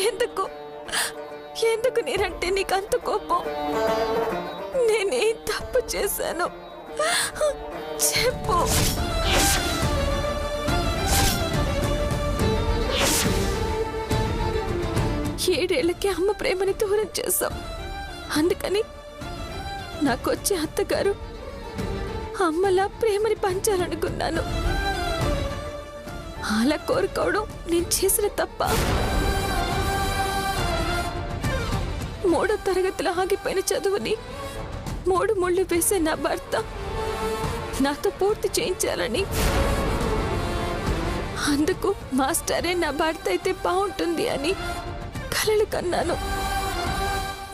ఎందుకు ఎందుకు నేనంటే నీకు అంత కోపం? నేనేం తప్పు చేశాను చెప్పు. ఏడేళ్లకి అమ్మ ప్రేమని దూరం చేశావు. అందుకని నాకొచ్చే అత్తగారు అమ్మలా ప్రేమని పంచాలనుకున్నాను. అలా కోరుకోవడం నేను చేసిన తప్ప? 3వ తరగతిలో ఆగిపోయిన చదువుని 3 ముళ్ళు వేసే నా భర్త నాతో పూర్తి చేయించాలని, అందుకు మాస్టరే నా భర్త అయితే బాగుంటుంది అని కలలు కన్నాను,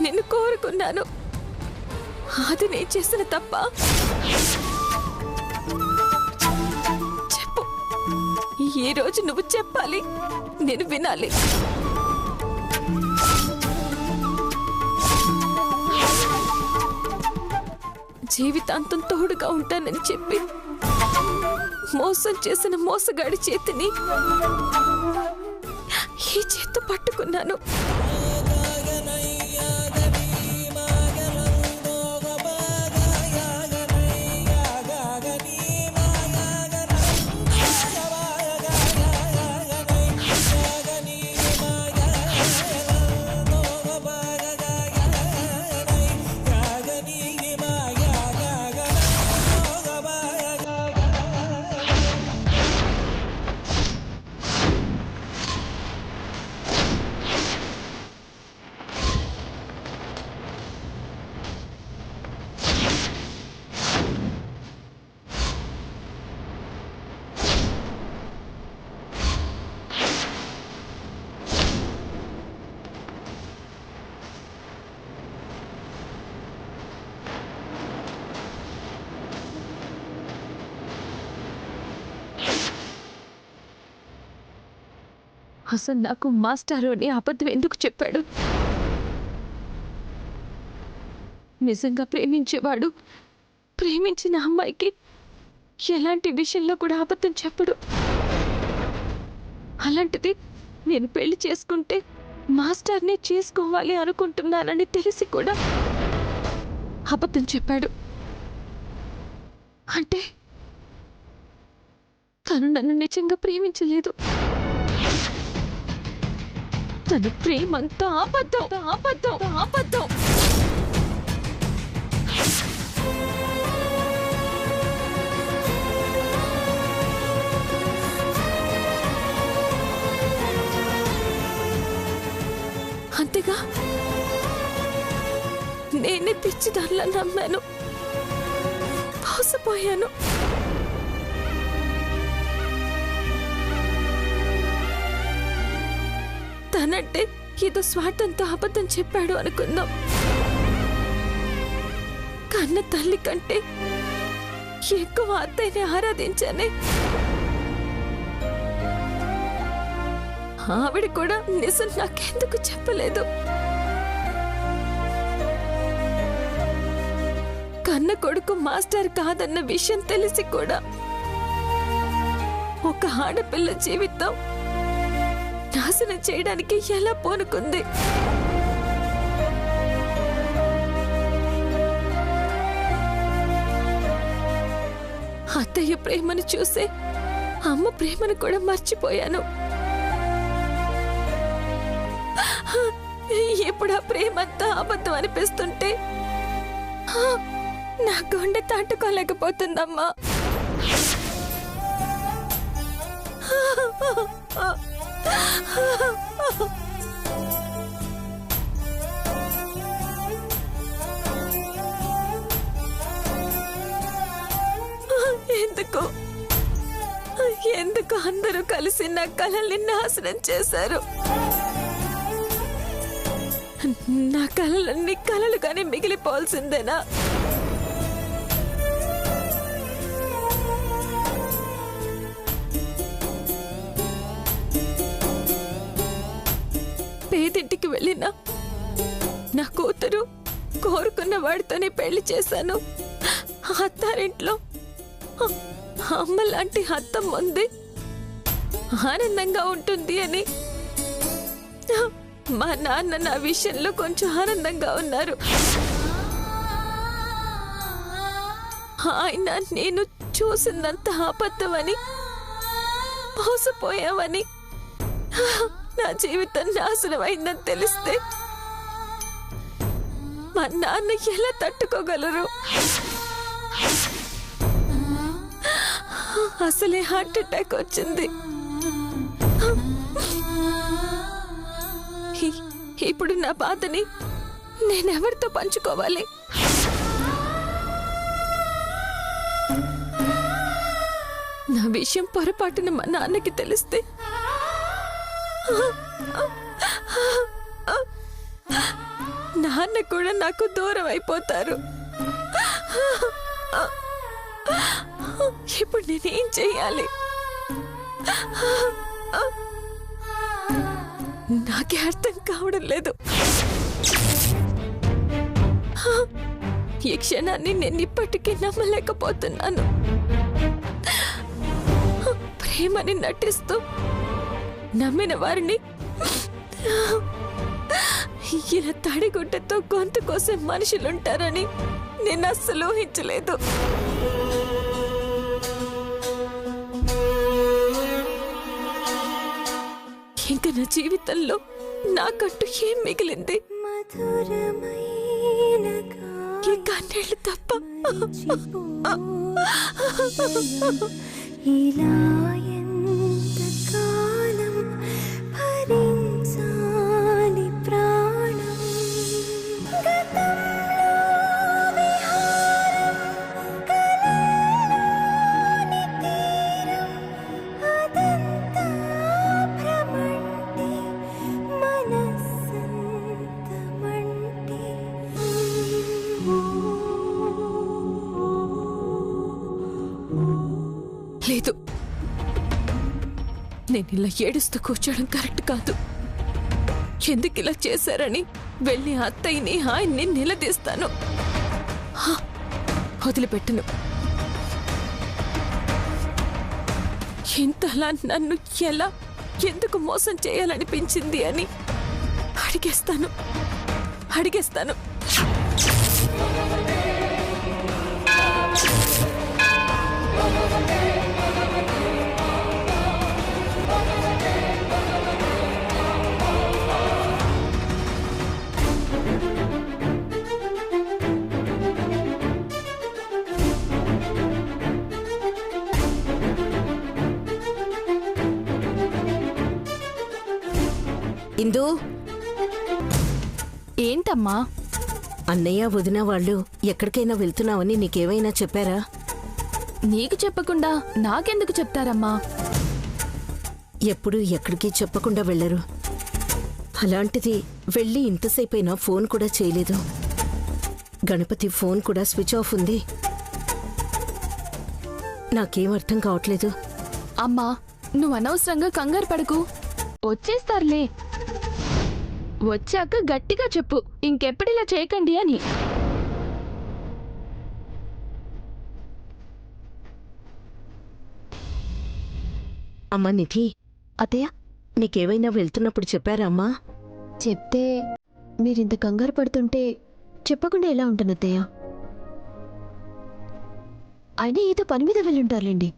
నిన్ను కోరుకున్నాను. అది నేను చేసిన తప్ప? చెప్పు. ఈ రోజు నువ్వు చెప్పాలి, నేను వినాలి. జీవితాంతం తోడుగా ఉంటానని చెప్పి మోసం చేసిన మోసగాడి చేతిని ఈ చేత్తో పట్టుకున్నాను. అసలు నాకు మాస్టర్ అని అబద్ధం ఎందుకు చెప్పాడు? నిజంగా ప్రేమించేవాడు ప్రేమించిన అమ్మాయికి ఎలాంటి విషయంలో కూడా అబద్ధం చెప్పడు. అలాంటిది నేను పెళ్లి చేసుకుంటే మాస్టర్ని చేసుకోవాలి అనుకుంటున్నానని తెలిసి కూడా అబద్ధం చెప్పాడు. అంటే తను నన్ను నిజంగా ప్రేమించలేదు. తన ప్రేమంతా అబద్ధం, అబద్ధం, అబద్ధం. అంతేగా నేనే పిచ్చిదానిలా నమ్మాను, మోసపోయాను. తనంటే ఏదో స్వార్థంతో అబద్ధం చెప్పాడు అనుకుందాం. కన్న తల్లి కంటే ఎక్కువ అత్తయ్యని ఆరాధించానే. ఆవిడ కూడా నిజం నాకెందుకు చెప్పలేదు? కన్న కొడుకు మాస్టర్ కాదన్న విషయం తెలిసి కూడా ఒక ఆడపిల్ల జీవితం నాశనం చేయడానికి ఎలా పూనుకుంది? అత్తయ్య ప్రేమను చూసే అమ్మ ప్రేమను కూడా మర్చిపోయాను. ఇప్పుడు ఆ ప్రేమంతా అబద్ధం అనిపిస్తుంటే నా గుండె తట్టుకోలేకపోతుందమ్మా. ఎందుకు ఎందుకు అందరూ కలిసి నా కలల్ని నాశనం చేశారు? నా కలలన్నీ కలలుగానే మిగిలిపోవాల్సిందేనా? పేదింటికి వెళ్ళినా నా కూతురు కోరుకున్న వాడితోనే పెళ్లి చేశాను. అత్తారింట్లో అమ్మ లాంటి అత్తమ్మ ఉంది, ఆనందంగా ఉంటుంది అని మా నాన్న నా విషయంలో కొంచెం ఆనందంగా ఉన్నారు. ఆయన నేను చూసిందంత అబద్ధమని, మోసపోయామని, నా జీవితం నాశనం అయిందని తెలిస్తే మా నాన్న ఎలా తట్టుకోగలరు? అసలే హార్ట్ అటాక్ వచ్చింది. ఇప్పుడు నా బాధని నేనెవరితో పంచుకోవాలి? నా విషయం పొరపాటున మా నాన్నకి తెలిస్తే నాన్న కూడా నాకు దూరం అయిపోతారు. ఇప్పుడు నేనేం చెయ్యాలి? నాకే అర్థం కావడం లేదు. ఈ క్షణాన్ని నేను ఇప్పటికీ నమ్మలేకపోతున్నాను. ప్రేమని నటిస్తూ నమ్మిన వారిని ఇలా తడిగుడ్డతో గొంతు కోసే మనుషులుంటారని నేను అస్సలు ఊహించలేదు. ఇంకా నా జీవితంలో నాకంటూ ఏం మిగిలింది? ఈ కన్నీళ్ళు తప్ప. లేదు, నేను ఇలా ఏడుస్తూ కూర్చోవడం కరెక్ట్ కాదు. ఎందుకు ఇలా చేశారని వెళ్ళి అత్తయ్యని ఆయన్ని నిలదీస్తాను. వదిలిపెట్టను. ఇంతలా నన్ను ఎలా, ఎందుకు మోసం చేయాలనిపించింది అని అడిగేస్తాను. ఇందు, ఏంటమ్మా? అన్నయ్య వదిన వాళ్ళు ఎక్కడికైనా వెళ్తున్నావని నీకేమైనా చెప్పారా? నీకు చెప్పకుండా నాకెందుకు చెప్తారమ్మా? ఎప్పుడు ఎక్కడికి చెప్పకుండా వెళ్లరు. అలాంటిది వెళ్ళి ఇంతసేపైనా ఫోన్ కూడా చేయలేదు. గణపతి ఫోన్ కూడా స్విచ్ ఆఫ్ ఉంది. నాకేం అర్థం కావట్లేదు. అమ్మా, నువ్వు అనవసరంగా కంగారు పడకు. వచ్చేస్తారులే. వచ్చాక గట్టిగా చెప్పు, ఇంకెప్పటిలా చేయకండి అని. అమ్మా నిధి, అత్తయ్య, నీకేమైనా వెళ్తున్నప్పుడు చెప్పారా అమ్మా? చెప్తే మీరింత కంగారు పడుతుంటే చెప్పకుండా ఎలా ఉంటాను అత్తయ్య? ఆయన ఏదో పని మీద వెళ్ళుంటారులేండి.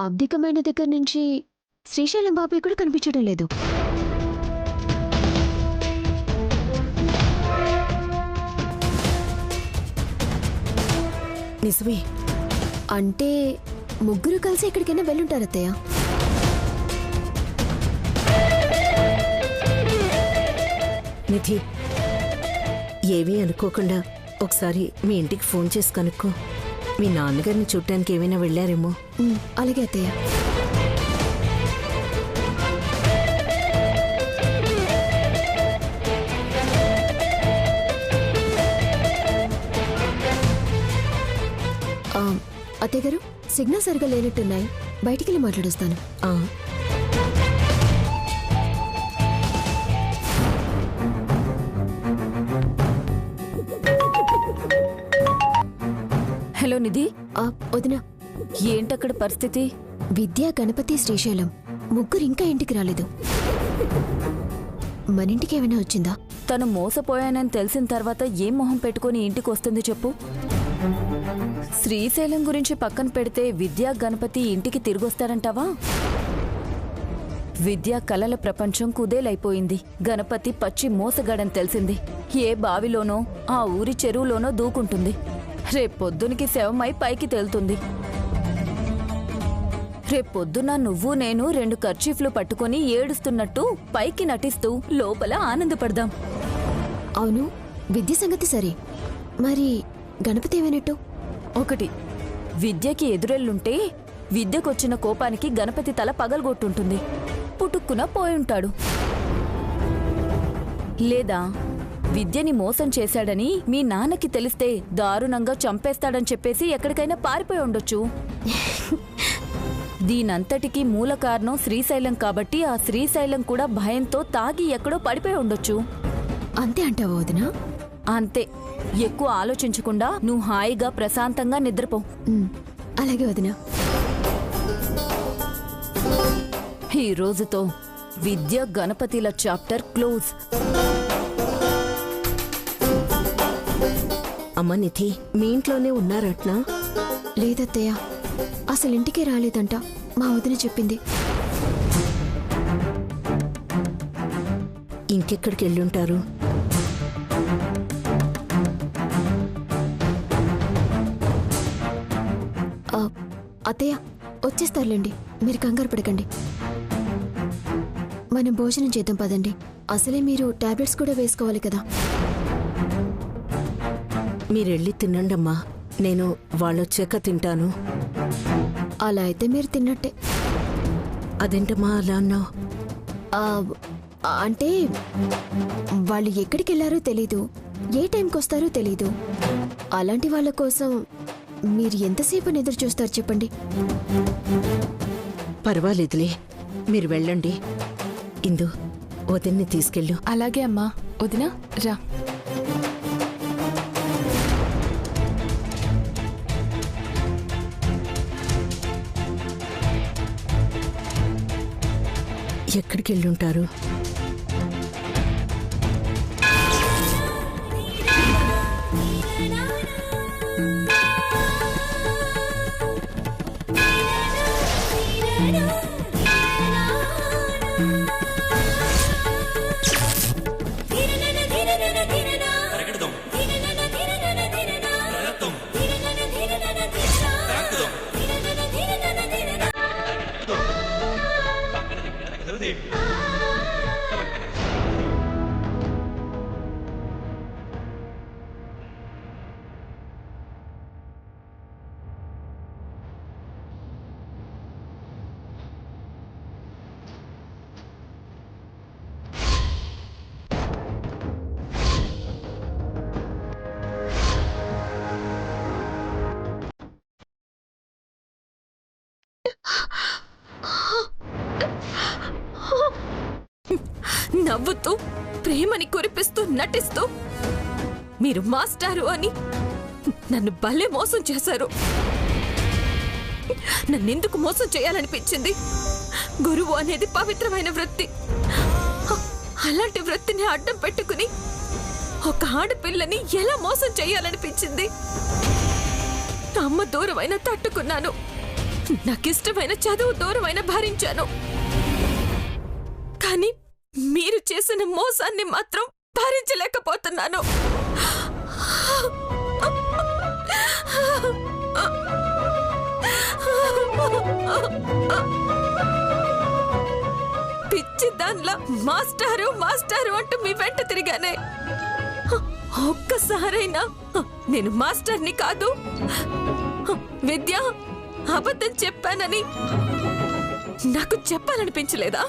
ఆబ్దికమైన దగ్గర నుంచి శ్రీశైలం బాబాయ్ కూడా కనిపించడం లేదు. నిజమే అంటే ముగ్గురు కలిసి ఎక్కడికైనా వెళ్ళుంటారు అత్తయ్య. నిధి, ఏమీ అనుకోకుండా ఒకసారి మీ ఇంటికి ఫోన్ చేసి కనుక్కో. మీ నాన్నగారిని చూడటానికి ఏమైనా వెళ్ళారేమో. అలాగే అత్తయ్య. అత్తయ్య గారు, సిగ్నల్ సరిగా లేనట్టున్నాయి. బయటికి వెళ్ళి మాట్లాడొస్తాను. హలో నిధి. వదినా, ఏంటక్కడ పరిస్థితి? విద్యా, గణపతి, శ్రీశైలం ముగ్గురు ఇంకా ఇంటికి రాలేదు. మన ఇంటికి ఏమైనా వచ్చిందా? తను మోసపోయానని తెలిసిన తర్వాత ఏం మొహం పెట్టుకుని ఇంటికి వస్తుంది చెప్పు? శ్రీశైలం గురించి పక్కన పెడితే విద్యా గణపతి ఇంటికి తిరిగొస్తారంటావా? విద్యా కలల ప్రపంచం కుదేలైపోయింది. గణపతి పచ్చి మోసగాడని తెలిసింది. ఏ బావిలోనో ఆ ఊరి చెరువులోనో దూకుంటుంది. రేపొద్దునికి శవమై పైకి తేలుతుంది. రేపొద్దున నువ్వు నేను 2 కర్చీఫ్లు పట్టుకుని ఏడుస్తున్నట్టు పైకి నటిస్తూ లోపల ఆనందపడదాం. అవును, విద్య సంగతి సరే, మరి గణపతి ఏమైనట్టు? 1 విద్యకి ఎదురెళ్ళుంటే విద్యకొచ్చిన కోపానికి గణపతి తల పగలగొట్టుంటుంది. పుటుక్కున పోయుంటాడు. లేదా విద్యని మోసం చేశాడని మీ నాన్నకి తెలిస్తే దారుణంగా చంపేస్తాడని చెప్పేసి ఎక్కడికైనా పారిపోయి ఉండొచ్చు. దీనంతటికీ మూల కారణం శ్రీశైలం కాబట్టి ఆ శ్రీశైలం కూడా భయంతో తాగి ఎక్కడో పడిపోయి ఉండొచ్చు. అంతే అంటావా వదినా? అంతే. ఎక్కువ ఆలోచించకుండా నువ్వు హాయిగా ప్రశాంతంగా నిద్రపో. అలాగే వదినా. ఈ రోజుతో విద్య గణపతిల చాప్టర్ క్లోజ్. అమ్మ నిధి, మీ ఇంట్లోనే ఉన్నారట్నా? లేదత్తయ్య, అసలు ఇంటికే రాలేదంట. మా వదిన చెప్పింది. ఇంకెక్కడికి వెళ్ళుంటారు? అత్తయ్య వచ్చేస్తారులేండి, మీరు కంగారు పడకండి. మనం భోజనం చేద్దాం పదండి. అసలే మీరు టాబ్లెట్స్ కూడా వేసుకోవాలి కదా. మీరెళ్ళి తినండమ్మా, నేను వాళ్ళొచ్చాక తింటాను. అలా అయితే మీరు తిన్నట్టే. అదేంటమ్మా అలా అన్నావు? అంటే వాళ్ళు ఎక్కడికి వెళ్ళారో తెలీదు, ఏ టైంకి వస్తారో తెలీదు. అలాంటి వాళ్ళ కోసం మీరు ఎంతసేపు ఎదురు చూస్తారు చెప్పండి? పర్వాలేదులే, మీరు వెళ్ళండి. ఇందు, వదిన్ని తీసుకెళ్ళు. అలాగే అమ్మా. వదినా రా. ఎక్కడికి వెళ్ళుంటారు? నవ్వుతూ ప్రేమని కురిపిస్తూ నటిస్తూ మీరు మాస్టారు అని నన్ను భలే మోసం చేశారు. నన్నెందుకు మోసం చేయాలనిపించింది? గురువు అనేది పవిత్రమైన వృత్తి. అలాంటి వృత్తిని అడ్డం పెట్టుకుని ఒక ఆడపిల్లని ఎలా మోసం చేయాలనిపించింది? అమ్మ దూరమైన తట్టుకున్నాను, నాకిష్టమైన చదువు దూరమైన భరించాను. కానీ మీరు చేసిన మోసాన్ని మాత్రం భరించలేకపోతున్నాను. పిచ్చి దానిలా మాస్టారు మాస్టారు అంటూ మీ వెంట తిరిగానే. ఒక్కసారైనా నేను మాస్టర్ని కాదు, విద్య అబద్ధం చెప్పానని నాకు చెప్పాలనిపించలేదా?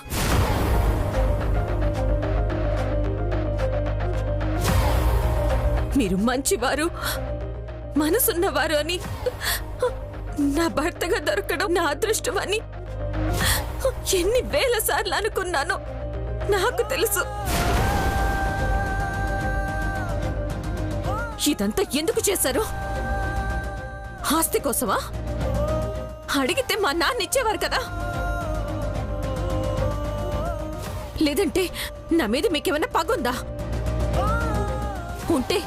మీరు మంచివారు, మనసున్నవారు అని, నా భర్తగా దొరకడం నా అదృష్టం అని ఎన్ని వేల సార్లు అనుకున్నానో నాకు తెలుసు. ఇదంతా ఎందుకు చేశారు? ఆస్తి కోసమా? అడిగితే మా నాన్న ఇచ్చేవారు కదా. లేదంటే నా మీద మీకేమన్నా పగుందా? ఉంటే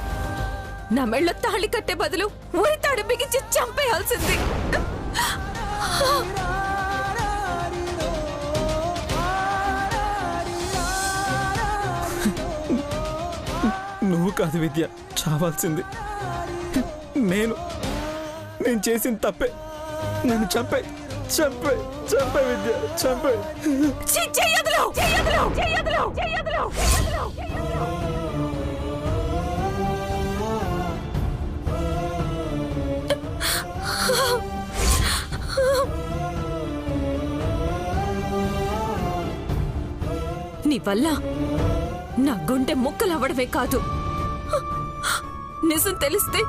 నా మెళ్ళో తాళి కట్టే బదులు ఊరి తాడు బిగించి చంపేయాల్సింది. నువ్వు కాదు విద్య చావాల్సింది. నేను చేసిన తప్పే. నన్ను చంపే విద్య, చంపే. నీ వల్ల నా గుండె ముక్కలవ్వడమే కాదు, నిజం తెలిస్తే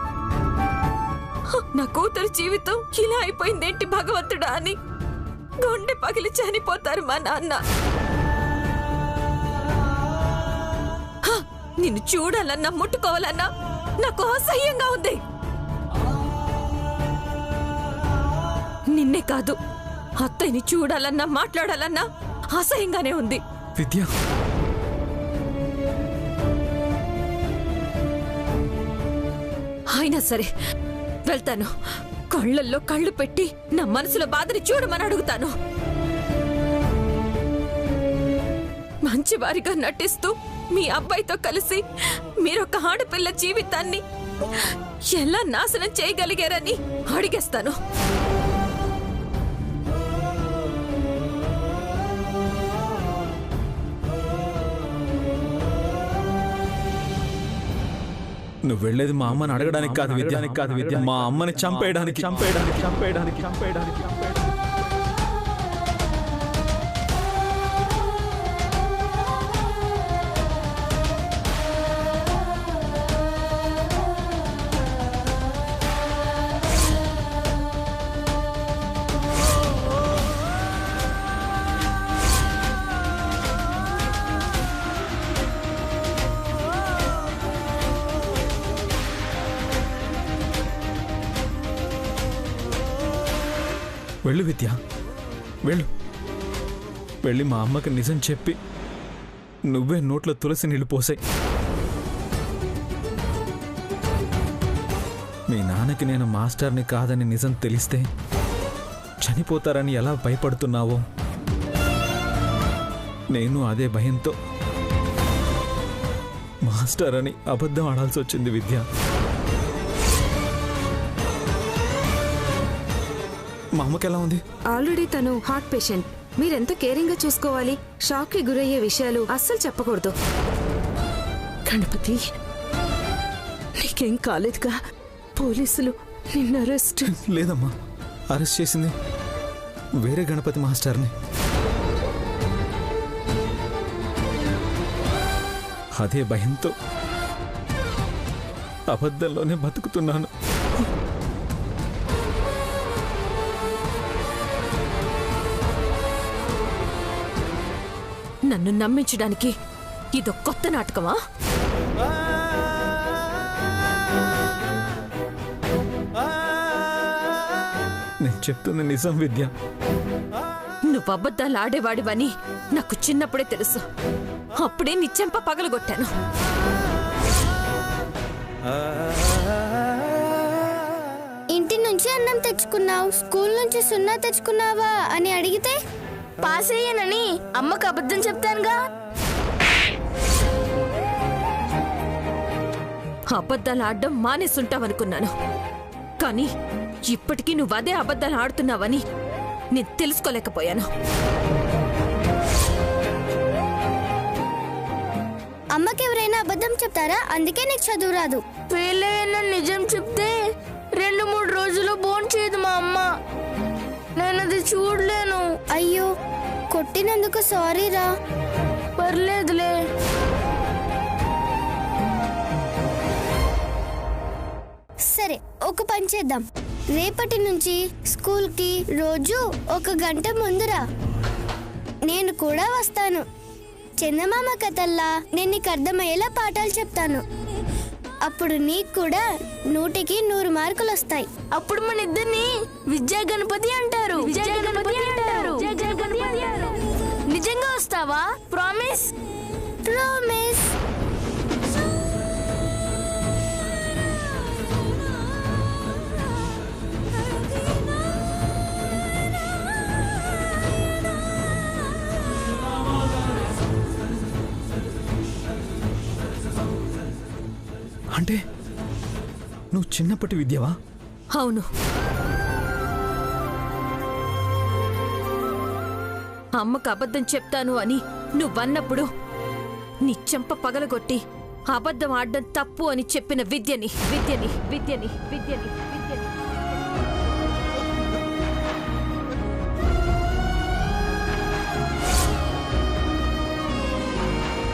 నా కూతురు జీవితం ఇలా అయిపోయిందేంటి భగవంతుడా అని గుండె పగిలి చనిపోతారు మా నాన్న. నిన్ను చూడాలన్నా ముట్టుకోవాలన్నా నాకు అసహ్యంగా ఉంది. నిన్నే కాదు, అత్తయ్యని చూడాలన్నా మాట్లాడాలన్నా అసహ్యంగానే ఉంది. విద్య, అయినా సరే వెళ్తాను. కళ్ళల్లో కళ్ళు పెట్టి నా మనసులో బాధని చూడమని అడుగుతాను. మంచివారిగా నటిస్తూ మీ అబ్బాయితో కలిసి మీరొక ఆడపిల్ల జీవితాన్ని ఎలా నాశనం చేయగలిగారని అడిగేస్తాను. నువ్వు వెళ్ళేది మా అమ్మని అడగడానికి కాదు విద్య, మా అమ్మని చంపేయడానికి. వెళ్ళు విద్య, వెళ్ళి మా అమ్మకి నిజం చెప్పి నువ్వే నోట్లో తులసి నీళ్ళు పోసాయి. మీ నాన్నకి నేను మాస్టర్ని కాదని నిజం తెలిస్తే చనిపోతారని ఎలా భయపడుతున్నావో నేను అదే భయంతో మాస్టర్ అని అబద్ధం ఆడాల్సి వచ్చింది విద్య. మా అమ్మకి ఎలా ఉంది? ఆల్రెడీ తను హార్ట్ పేషెంట్. మీరెంత కేరింగ్ గా చూసుకోవాలి. షాక్ కి గురయ్యే విషయాలు అస్సలు చెప్పకూడదు. గణపతి, నీకేం కాలేదుగా? పోలీసులు నిన్ను అరెస్ట్? లేదమ్మా, అరెస్ట్ చేసింది వేరే గణపతి మాస్టర్ని. అదే భయంతో అబద్ధంలోనే బతుకుతున్నాను. నన్ను నమ్మించడానికి ఇదో కొత్త నాటకమా? నేను చెప్తుంది నిజం విద్య. నువ్వు అబద్ధాలు ఆడేవాడివని నాకు చిన్నప్పుడే తెలుసు. అప్పుడే నీ చెంప పగలగొట్టాను. ఇంటి నుంచి అన్నం తెచ్చుకున్నావు, స్కూల్ నుంచి సున్నా తెచ్చుకున్నావా అని అడిగితే పాస్ అయ్యానని అమ్మకు అబద్ధం చెప్తానుగా. అబద్ధాలు ఆడడం మానేసుంటావనుకున్నాను, కానీ ఇప్పటికీ నువ్వు అదే అబద్ధాలు ఆడుతున్నావని నేను తెలుసుకోలేకపోయాను. అమ్మకి ఎవరైనా అబద్ధం చెప్తారా? అందుకే నీకు చదువు రాదు. వీళ్ళైనా నిజం చెప్తే 2-3 రోజులు బోన్ చేయదు మా అమ్మ. నేను అది చూడలేను. అయ్యో, కొట్టినందుకు సారీ రా. పర్లేదులే. సరే, ఒక పని చేద్దాం. రేపటి నుంచి స్కూల్కి రోజు 1 గంట ముందురా. నేను కూడా వస్తాను. చందమామ కథల్లా నేను నీకు అర్థమయ్యేలా పాఠాలు చెప్తాను. అప్పుడు నీకు కూడా 100కి 100 మార్కులు వస్తాయి. అప్పుడు మన ఇద్దరిని విద్యా గణపతి అంటారు. నిజంగా వస్తావా? చేస్తావా? ప్రామిస్? ప్రామిస్. అంటే నువ్వు చిన్నప్పటి విద్యవా? అవును. అమ్మకు అబద్ధం చెప్తాను అని నువ్వన్నప్పుడు నీ చెంప పగలగొట్టి అబద్ధం ఆడడం తప్పు అని చెప్పిన విద్యని విద్యని విద్యని విద్యని విద్యని